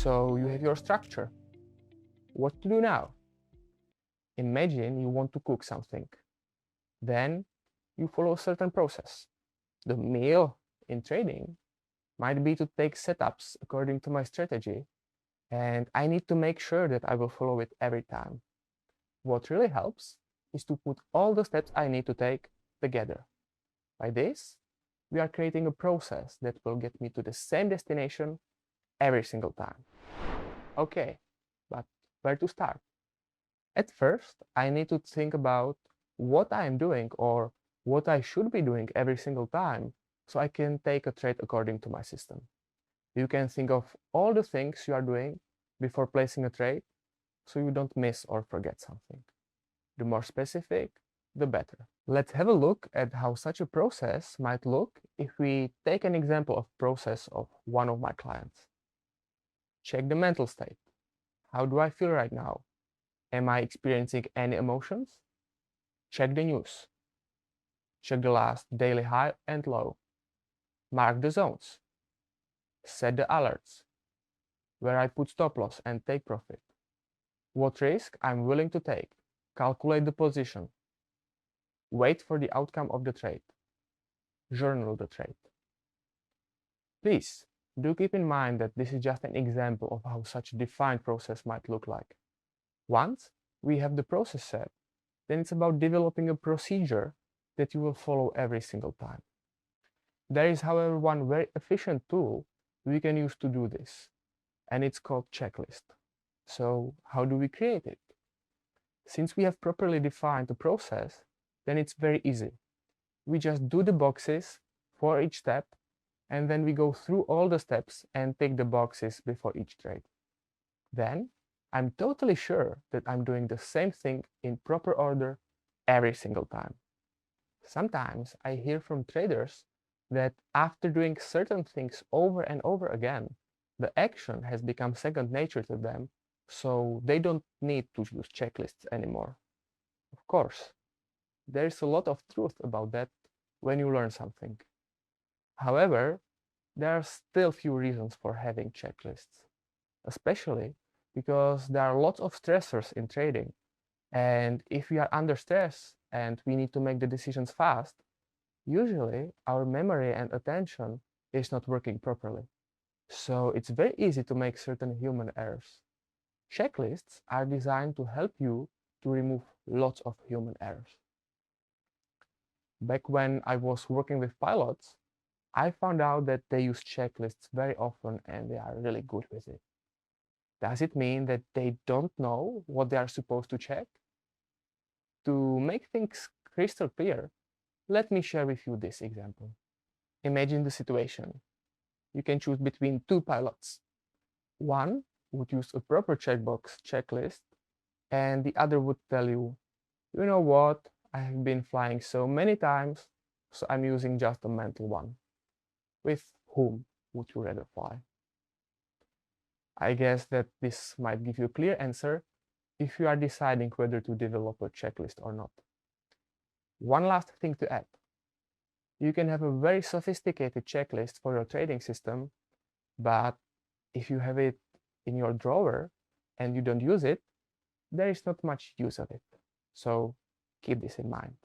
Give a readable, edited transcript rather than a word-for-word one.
So you have your structure. What to do now? Imagine you want to cook something. Then you follow a certain process. The meal in trading might be to take setups according to my strategy, and I need to make sure that I will follow it every time. What really helps is to put all the steps I need to take together. By this, we are creating a process that will get me to the same destination every single time. Okay, but where to start? At first, I need to think about what I am doing or what I should be doing every single time so I can take a trade according to my system. You can think of all the things you are doing before placing a trade so you don't miss or forget something. The more specific, the better. Let's have a look at how such a process might look if we take an example of process of one of my clients. Check the mental state. How do I feel right now? Am I experiencing any emotions? Check the news. Check the last daily high and low. Mark the zones. Set the alerts. Where I put stop loss and take profit. What risk I'm willing to take. Calculate the position. Wait for the outcome of the trade. Journal the trade. Please do keep in mind that this is just an example of how such a defined process might look like. Once we have the process set, then it's about developing a procedure that you will follow every single time. There is, however, one very efficient tool we can use to do this, and it's called checklist. So how do we create it? Since we have properly defined the process, then it's very easy. We just do the boxes for each step, and then we go through all the steps and tick the boxes before each trade. Then I'm totally sure that I'm doing the same thing in proper order every single time. Sometimes I hear from traders that after doing certain things over and over again, the action has become second nature to them, so they don't need to use checklists anymore. Of course, there is a lot of truth about that when you learn something. However, there are still few reasons for having checklists, especially because there are lots of stressors in trading. And if we are under stress and we need to make the decisions fast, usually our memory and attention is not working properly. So it's very easy to make certain human errors. Checklists are designed to help you to remove lots of human errors. Back when I was working with pilots, I found out that they use checklists very often and they are really good with it. Does it mean that they don't know what they are supposed to check? To make things crystal clear, let me share with you this example. Imagine the situation. You can choose between two pilots. One would use a proper checkbox checklist, and the other would tell you, you know what, I have been flying so many times, so I'm using just a mental one. With whom would you rather fly? I guess that this might give you a clear answer if you are deciding whether to develop a checklist or not. One last thing to add. You can have a very sophisticated checklist for your trading system, but if you have it in your drawer and you don't use it, there is not much use of it. So keep this in mind.